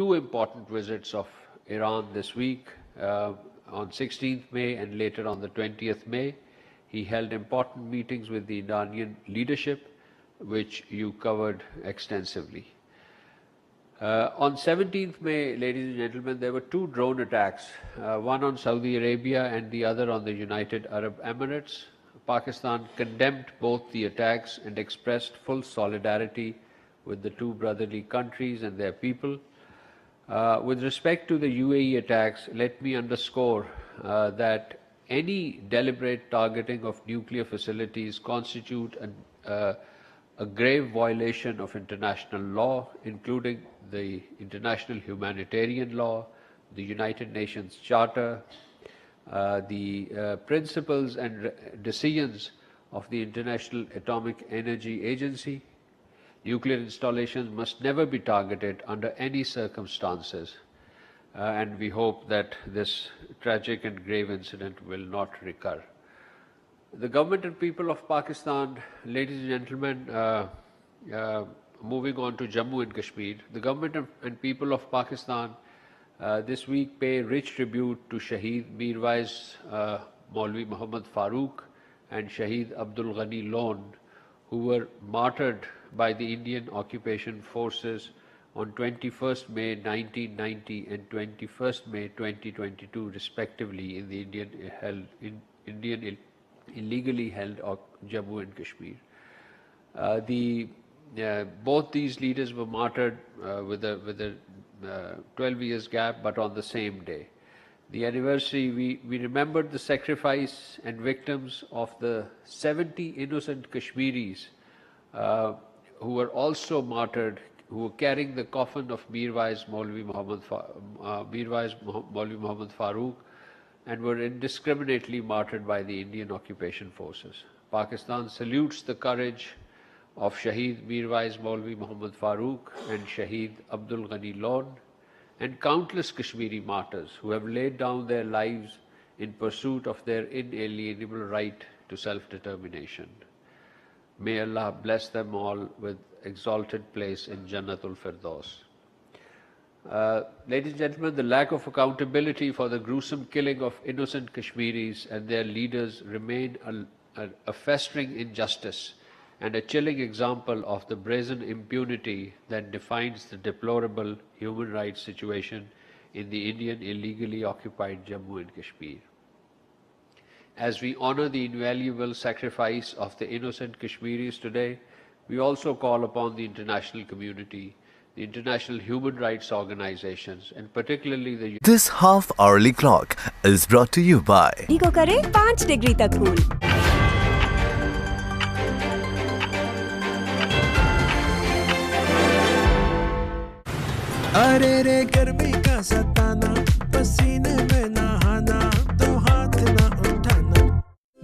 two important visits of Iran this week. On 16th May and later on the 20th May, he held important meetings with the Iranian leadership, which you covered extensively. On 17th May, ladies and gentlemen, there were two drone attacks, one on Saudi Arabia and the other on the United Arab Emirates. Pakistan condemned both the attacks and expressed full solidarity with the two brotherly countries and their people. With respect to the UAE attacks, let me underscore that any deliberate targeting of nuclear facilities constitute a grave violation of international law, including the international humanitarian law, the United Nations Charter, the principles and decisions of the International Atomic Energy Agency. Nuclear installations must never be targeted under any circumstances, and we hope that this tragic and grave incident will not recur. The government and people of Pakistan, ladies and gentlemen, moving on to Jammu and Kashmir, the government and people of Pakistan this week pay rich tribute to Shaheed Mirwais Maulvi Muhammad Farooq and Shaheed Abdul Ghani Lone, who were martyred by the Indian occupation forces on 21st May 1990 and 21st May 2022 respectively in the Indian illegally held Jammu and Kashmir. Both these leaders were martyred with a 12 years gap, but on the same day. The anniversary, we remembered the sacrifice and victims of the 70 innocent Kashmiris who were also martyred, who were carrying the coffin of Mirwais Maulvi Muhammad Farooq, and were indiscriminately martyred by the Indian occupation forces. Pakistan salutes the courage of Shaheed Mirwais Maulvi Muhammad Farooq and Shaheed Abdul Ghani Lone, and countless Kashmiri martyrs who have laid down their lives in pursuit of their inalienable right to self-determination. May Allah bless them all with exalted place in Jannatul Firdaus. Ladies and gentlemen, the lack of accountability for the gruesome killing of innocent Kashmiris and their leaders remain a festering injustice and a chilling example of the brazen impunity that defines the deplorable human rights situation in the Indian illegally occupied Jammu and Kashmir. As we honor the invaluable sacrifice of the innocent Kashmiris today, we also call upon the international community, the international human rights organizations, and particularly the... This half-hourly clock is brought to you by... को करे 5 degree तक cool. अरे रे गर्मी का सताना, पसीने में नहाना, तो हाथ ना उठाना,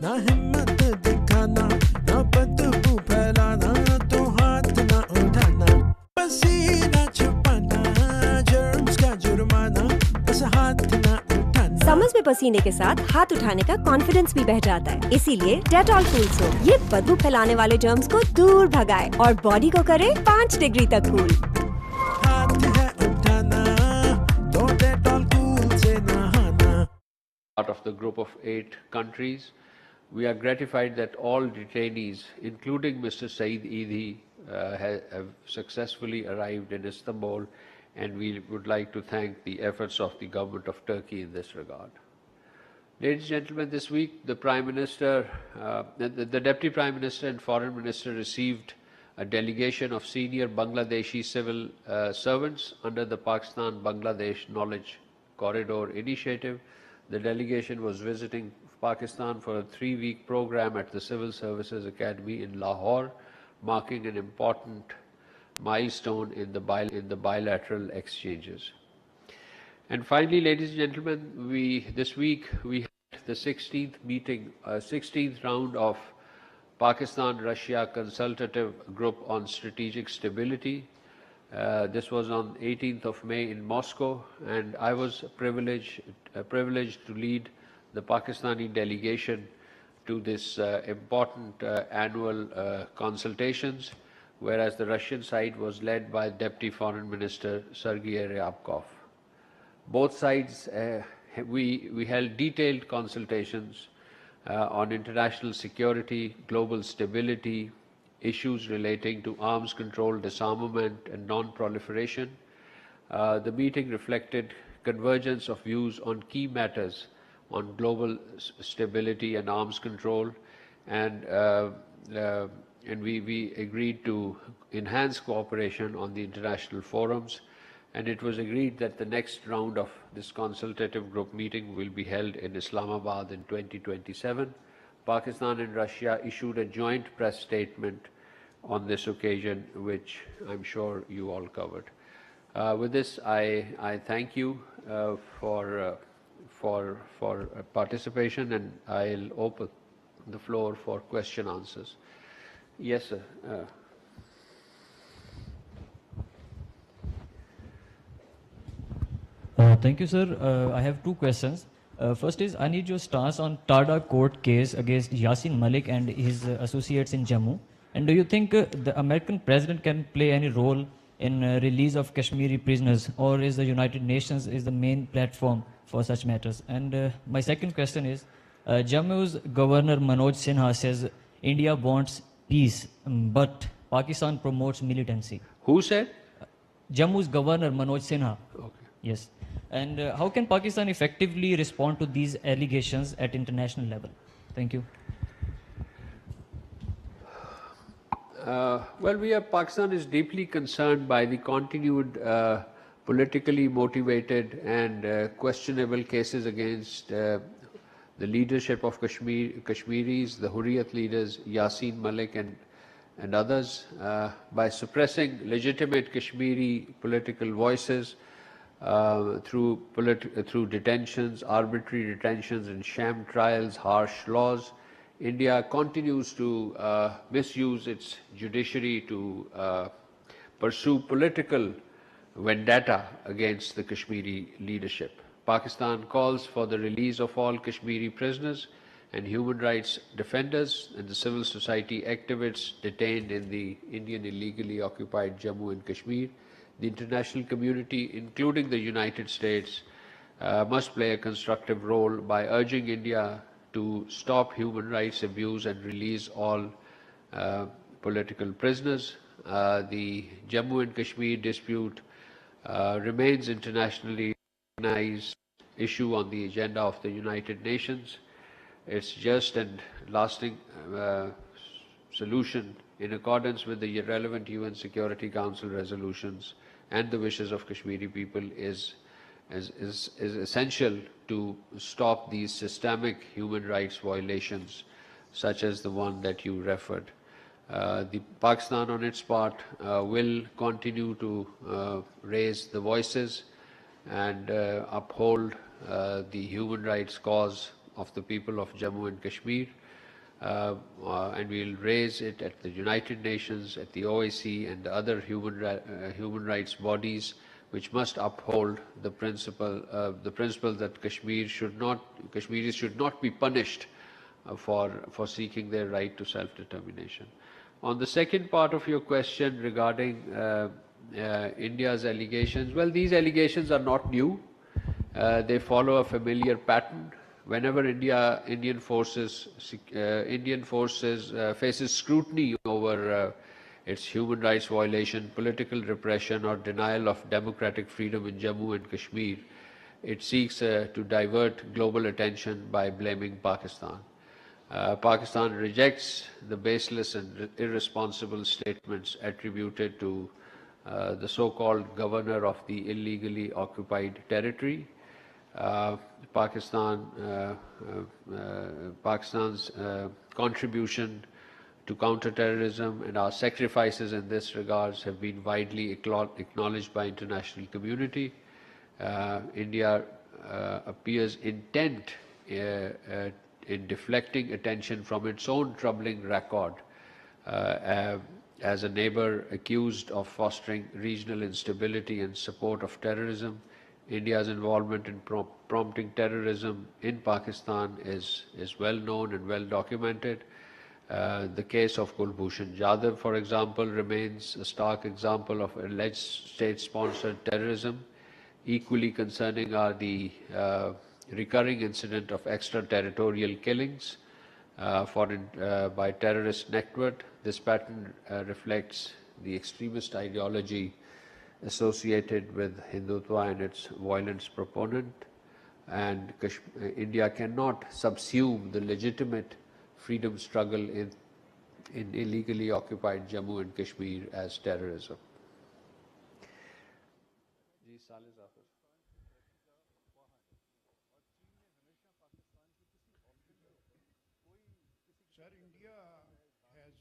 ना हिम्मत दिखाना, ना बदबू फैलाना, तो हाथ ना उठाना, पसीना छुपाना, जर्म्स का जुर्माना, बस हाथ ना उठाना। समर्स में पसीने के साथ हाथ उठाने का कॉन्फिडेंस भी बह जाता है, इसीलिए डेटॉल कूल सोप ये बदबू फैलाने वाले जर्म्स को दूर भगाए और बॉडी को करे 5 डिग्री तक cool. Part of the group of 8 countries. We are gratified that all detainees, including Mr. Saeed Eidhi, have successfully arrived in Istanbul, and we would like to thank the efforts of the government of Turkey in this regard. Ladies and gentlemen, this week the Prime Minister, the Deputy Prime Minister and Foreign Minister received a delegation of senior Bangladeshi civil servants under the Pakistan-Bangladesh Knowledge Corridor Initiative. The delegation was visiting Pakistan for a 3-week program at the Civil Services Academy in Lahore, marking an important milestone in the bilateral exchanges. And finally, ladies and gentlemen, this week we had the 16th round of Pakistan-Russia Consultative Group on Strategic Stability. This was on 18th of May in Moscow, and I was privileged to lead the Pakistani delegation to this important annual consultations. whereas the Russian side was led by Deputy Foreign Minister Sergei Ryabkov. Both sides, we held detailed consultations on international security, global stability, issues relating to arms control, disarmament and non-proliferation. The meeting reflected convergence of views on key matters on global stability and arms control, and we agreed to enhance cooperation on the international forums, and it was agreed that the next round of this consultative group meeting will be held in Islamabad in 2027. Pakistan and Russia issued a joint press statement on this occasion, which I'm sure you all covered. With this, I thank you for participation, and I'll open the floor for question answers. Yes, sir. Thank you, sir. I have two questions. First is, I need your stance on Tada court case against Yasin Malik and his associates in Jammu. And do you think the American president can play any role in release of Kashmiri prisoners, or is the United Nations is the main platform for such matters? And my second question is, Jammu's Governor Manoj Sinha says India wants peace, but Pakistan promotes militancy. Who said? Jammu's Governor Manoj Sinha. Okay. Yes. And how can Pakistan effectively respond to these allegations at international level? Thank you. Pakistan is deeply concerned by the continued politically motivated and questionable cases against the leadership of Kashmiris, the Hurriyat leaders, Yasin Malik and others, by suppressing legitimate Kashmiri political voices through detentions, arbitrary detentions and sham trials, harsh laws. India continues to misuse its judiciary to pursue political vendetta against the Kashmiri leadership. Pakistan calls for the release of all Kashmiri prisoners and human rights defenders and the civil society activists detained in the Indian illegally occupied Jammu and Kashmir. The international community, including the United States, must play a constructive role by urging India to stop human rights abuse and release all political prisoners. The Jammu and Kashmir dispute remains internationally recognized issue on the agenda of the United Nations. Its just and lasting solution in accordance with the relevant UN Security Council resolutions and the wishes of Kashmiri people is essential to stop these systemic human rights violations such as the one that you referred. The Pakistan on its part will continue to raise the voices and uphold the human rights cause of the people of Jammu and Kashmir, and we'll raise it at the United Nations, at the OIC and the other human rights bodies, which must uphold the principle that Kashmiris should not be punished for seeking their right to self-determination. On the second part of your question regarding India's allegations, well, these allegations are not new. They follow a familiar pattern. Whenever Indian forces faces scrutiny over its human rights violation, political repression or denial of democratic freedom in Jammu and Kashmir, it seeks to divert global attention by blaming Pakistan. Pakistan rejects the baseless and irresponsible statements attributed to the so-called governor of the illegally occupied territory. Pakistan's contribution to counterterrorism and our sacrifices in this regards have been widely acknowledged by international community. India appears intent in deflecting attention from its own troubling record as a neighbor accused of fostering regional instability and support of terrorism. India's involvement in prompting terrorism in Pakistan is well known and well documented. The case of Kulbhushan Jadhav, for example, remains a stark example of alleged state-sponsored terrorism. Equally concerning are the recurring incident of extraterritorial killings by terrorist network. This pattern reflects the extremist ideology associated with Hindutva and its violence proponent, and India cannot subsume the legitimate freedom struggle in illegally occupied Jammu and Kashmir as terrorism. Sir, India has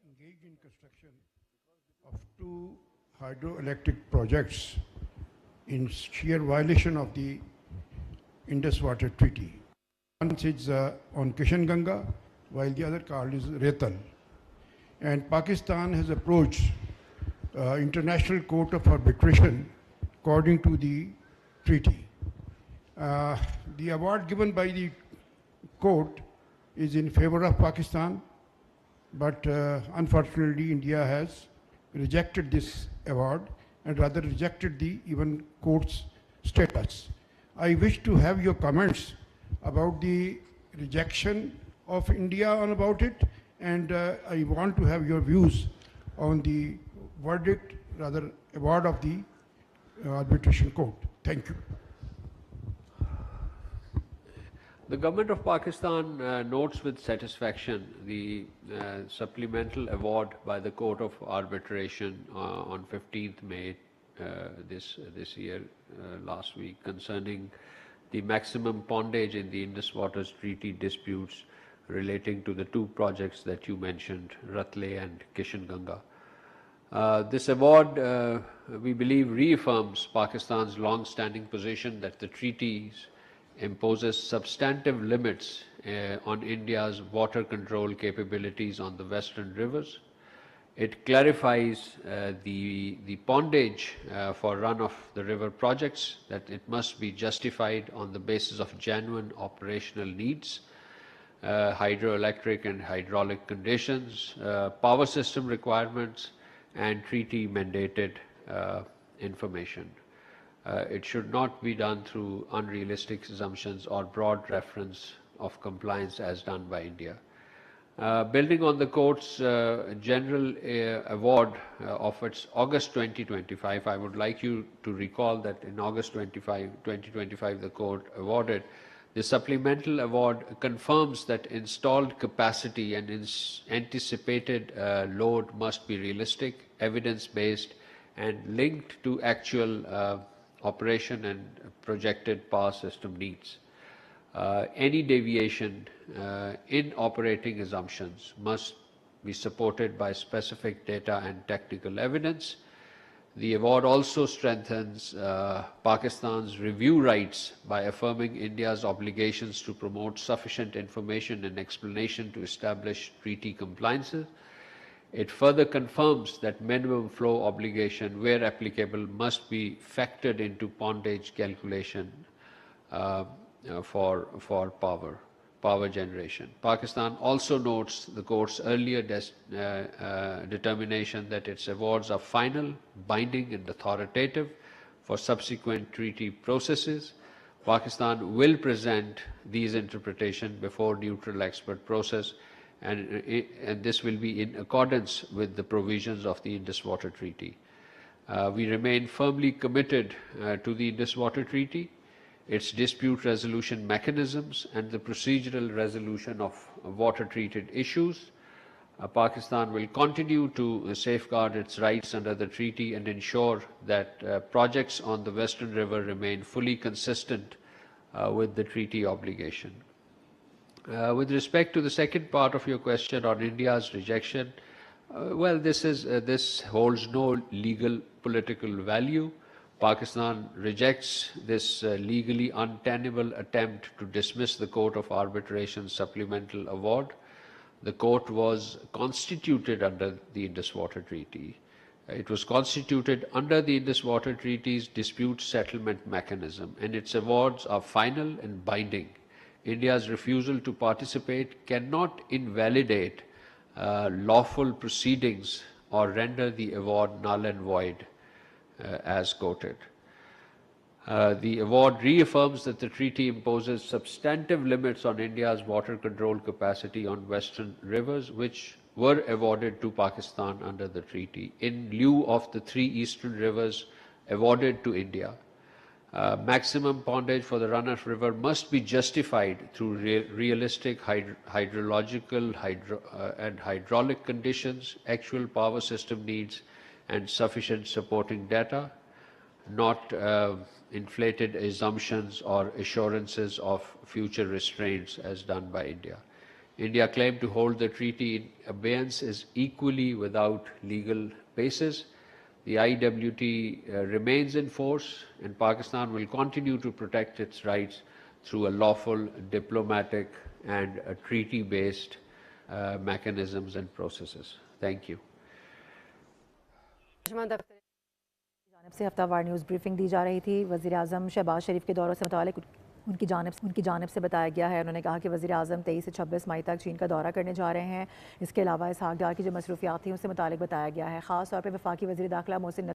engaged in construction of 2 hydroelectric projects in sheer violation of the Indus Water Treaty. One is on Kishan Ganga, while the other called is Retal. And Pakistan has approached International Court of Arbitration according to the treaty. The award given by the court is in favor of Pakistan, but unfortunately India has rejected this award and rather rejected the even court's status. I wish to have your comments about the rejection of India on about it, and I want to have your views on the verdict, rather award of the arbitration court. Thank you. The government of Pakistan notes with satisfaction the supplemental award by the Court of Arbitration on 15th May this year, last week, concerning the maximum pondage in the Indus Waters Treaty disputes relating to the 2 projects that you mentioned, Ratle and Kishan Ganga. This award, we believe, reaffirms Pakistan's long-standing position that the treaties imposes substantive limits on India's water control capabilities on the western rivers. It clarifies the pondage for run-of-the-river projects, that it must be justified on the basis of genuine operational needs, hydroelectric and hydraulic conditions, power system requirements, and treaty-mandated information. It should not be done through unrealistic assumptions or broad reference of compliance as done by India. Building on the court's general award of its August 2025, I would like you to recall that in August 2025, the court awarded the supplemental award confirms that installed capacity and anticipated load must be realistic, evidence-based, and linked to actual operation and projected power system needs. Any deviation in operating assumptions must be supported by specific data and technical evidence. The award also strengthens Pakistan's review rights by affirming India's obligations to promote sufficient information and explanation to establish treaty compliances. It further confirms that minimum flow obligation, where applicable, must be factored into pondage calculation for power generation. Pakistan also notes the court's earlier determination that its awards are final, binding, and authoritative for subsequent treaty processes. Pakistan will present these interpretations before neutral expert process, and this will be in accordance with the provisions of the Indus Water Treaty. We remain firmly committed to the Indus Water Treaty, its dispute resolution mechanisms, and the procedural resolution of water-treated issues. Pakistan will continue to safeguard its rights under the treaty and ensure that projects on the Western River remain fully consistent with the treaty obligation. With respect to the second part of your question on India's rejection, well, this holds no legal political value. Pakistan rejects this legally untenable attempt to dismiss the Court of Arbitration's supplemental award. The court was constituted under the Indus Water Treaty. It was constituted under the Indus Water Treaty's dispute settlement mechanism, and its awards are final and binding. India's refusal to participate cannot invalidate lawful proceedings or render the award null and void, as quoted. The award reaffirms that the treaty imposes substantive limits on India's water control capacity on western rivers, which were awarded to Pakistan under the treaty, in lieu of the 3 eastern rivers awarded to India. Maximum pondage for the Run-Off River must be justified through realistic hydrological and hydraulic conditions, actual power system needs, and sufficient supporting data, not inflated assumptions or assurances of future restraints as done by India. India claimed to hold the treaty in abeyance is equally without legal basis. The IWT remains in force, and Pakistan will continue to protect its rights through a lawful, diplomatic and treaty-based mechanisms and processes. Thank you. जानिब से हफ्तावार news briefing दी जा रही थी। वज़ीर आज़म शहबाज शरीफ के दौरों से मुतालिक उनकी जानिब से बताया गया है। उन्होंने कहा कि वज़ीर आज़म 23 से 26 मई तक चीन का दौरा करने जा रहे हैं। इसके अलावा इसहाक डार की जो मसरूफियात थी उससे मुतालिक बताया गया है। ख़ास तौर पर वफाकी वज़ीर दाखिला मोहसिन